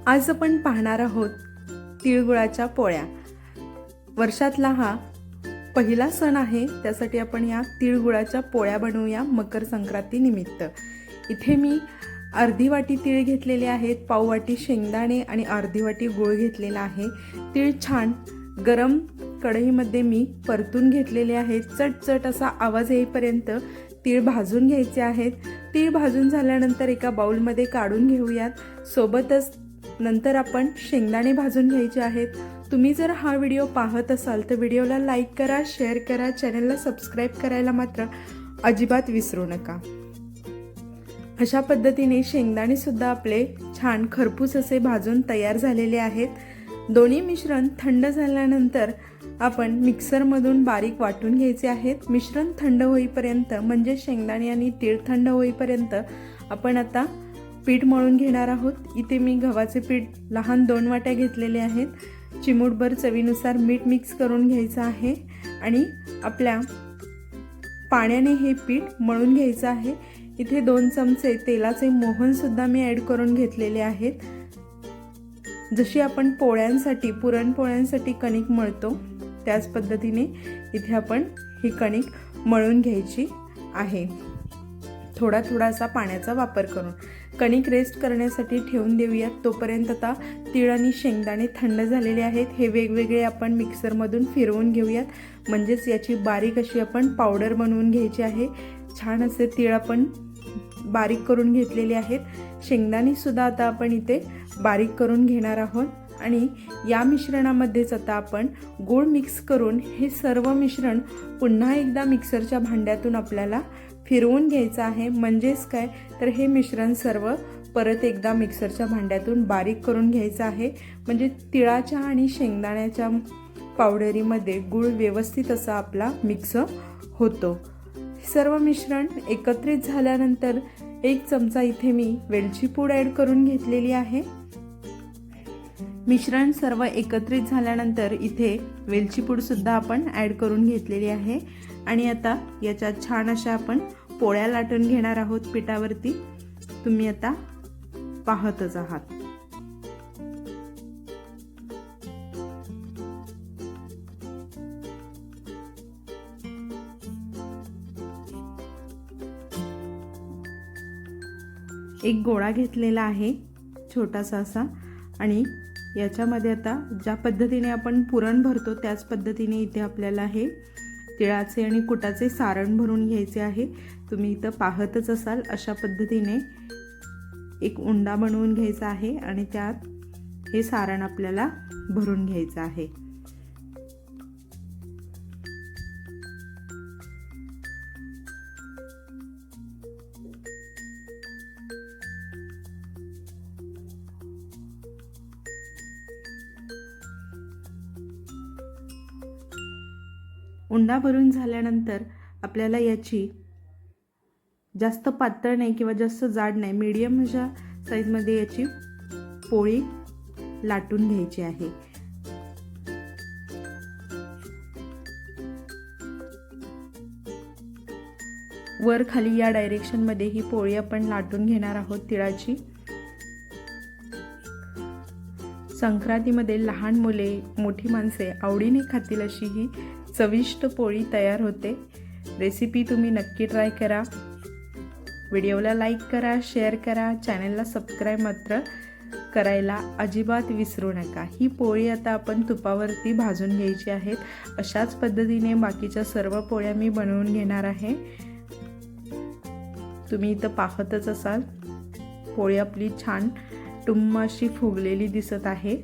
आज आपण पाहणार आहोत तिळगुळाच्या पोळ्या। वर्षातला हा पहिला सण आहे, त्यासाठी आपण या तिळगुळाच्या पोळ्या बनवूया मकर संक्रांती निमित्त। इथे मी अर्धी वाटी तीळ घेतलेले आहेत, पाव वाटी शेंगदाणे आणि अर्धी वाटी गूळ घेतलेला आहे। तीळ छान गरम कढईमध्ये मी परतून घेतलेले आहेत। चटचट असा आवाज येईपर्यंत तीळ भाजून घ्यायचे आहेत। तीळ भाजून झाल्यानंतर एका बाउलमध्ये काढून घेऊयात। सोबतच नंतर आपण शेंगदाणे भाजून घ्यायचे आहेत। तुम्ही जर हा व्हिडिओ पाहत असाल तर व्हिडिओला लाईक करा, शेअर करा, चॅनलला सबस्क्राइब करायला मात्र अजिबात विसरू नका। अशा पद्धतीने शेंगदाणे सुद्धा आपले छान खरपूस असे भाजून तयार झालेले आहेत। दोन्ही मिश्रण थंड झाल्यानंतर आपण मिक्सरमधून बारीक वाटून घ्यायचे आहेत। मिश्रण थंड होईपर्यंत म्हणजे शेंगदाणे आणि तीळ थंड होईपर्यंत आपण आता पीठ मळून घेणार आहोत। इथे मी गव्हाचे पीठ लहान 2 वाट्या घेतलेले आहेत। चिमूटभर चवीनुसार मीठ मिक्स करून घ्यायचं आहे आणि आपल्या पाण्याने हे पीठ मळून घ्यायचं आहे। इथे 2 चमचे तेलाचे मोहन सुद्धा मी ॲड करून घेतलेले आहेत। जशी आपण पोळ्यांसाठी पुरणपोळ्यांसाठी कणिक मळतो त्याच पद्धतीने इथे आपण ही कणिक मळून घ्यायची आहे, थोडा थोडासा पाण्याचा वापर करून। कणिक रेस्ट करण्यासाठी ठेवून देऊयात। तोपर्यंत आता तीळ आणि शेंगदाणे थंड झालेले आहेत। हे वेगवेगळे आपण मिक्सरमधून फिरवून घेऊयात, म्हणजेच याची बारीक अशी आपण पावडर बनवून घ्यायची आहे। छान असे तीळ आपण बारीक करून घेतलेले आहेत। शेंगदाणे सुद्धा आता आपण इथे बारीक करून घेणार आहोत आणि या मिश्रणामध्येच आता आपण गूळ मिक्स करून हे सर्व मिश्रण पुन्हा एकदा मिक्सरच्या भांड्यातून आपल्याला फिरवून घ्यायचं आहे। म्हणजेच काय तर हे मिश्रण सर्व परत एकदा मिक्सरच्या भांड्यातून बारीक करून घ्यायचं आहे, म्हणजे तिळाच्या आणि शेंगदाण्याच्या पावडरीमध्ये गूळ व्यवस्थित असा आपला मिक्स होतो। सर्व मिश्रण एकत्रित झाल्यानंतर 1 चमचा इथे मी वेलची पूड ॲड करून घेतलेली आहे। मिश्रण सर्व एकत्रित झाल्यानंतर इथे वेलची पूड सुद्धा आपण ॲड करून घेतलेली आहे आणि आता याच्यात छान अशा आपण पोळ्या लाटून घेणार आहोत पिठावरती। तुम्ही आता पाहतच आहात। एक गोळा घेतलेला आहे छोटासा असा आणि याच्यामध्ये आता ज्या पद्धतीने आपण पुरण भरतो त्याच पद्धतीने इथे आपल्याला हे तिळाचे आणि कुटाचे सारण भरून घ्यायचे आहे। तुम्ही इथं पाहतच असाल अशा पद्धतीने एक उंडा बनवून घ्यायचा आहे आणि त्यात हे सारण आपल्याला भरून घ्यायचं आहे। उंडा भरून झाल्यानंतर आपल्याला याची जास्त पातळ नाही किंवा जास्त जाड नाही, मीडियम अशा साईजमध्ये याची पोळी लाटून घ्यायची आहे। वर खाली या डायरेक्शनमध्ये ही पोळी आपण लाटून घेणार आहोत तिळाची। संक्रांतीमध्ये लहान मुले मोठी माणसे आवडीने खातील अशी ही चविष्ट पोळी तयार होते। रेसिपी तुम्ही नक्की ट्राय करा। व्हिडिओला लाईक करा, शेअर करा, चॅनलला सबस्क्राईब मात्र करायला अजिबात विसरू नका। ही पोळी आता आपण तुपावरती भाजून घ्यायची आहेत। अशाच पद्धतीने बाकीच्या सर्व पोळ्या मी बनवून घेणार आहे। तुम्ही इथं पाहतच असाल पोळी आपली छान टुम्म अशी फुगलेली दिसत आहे।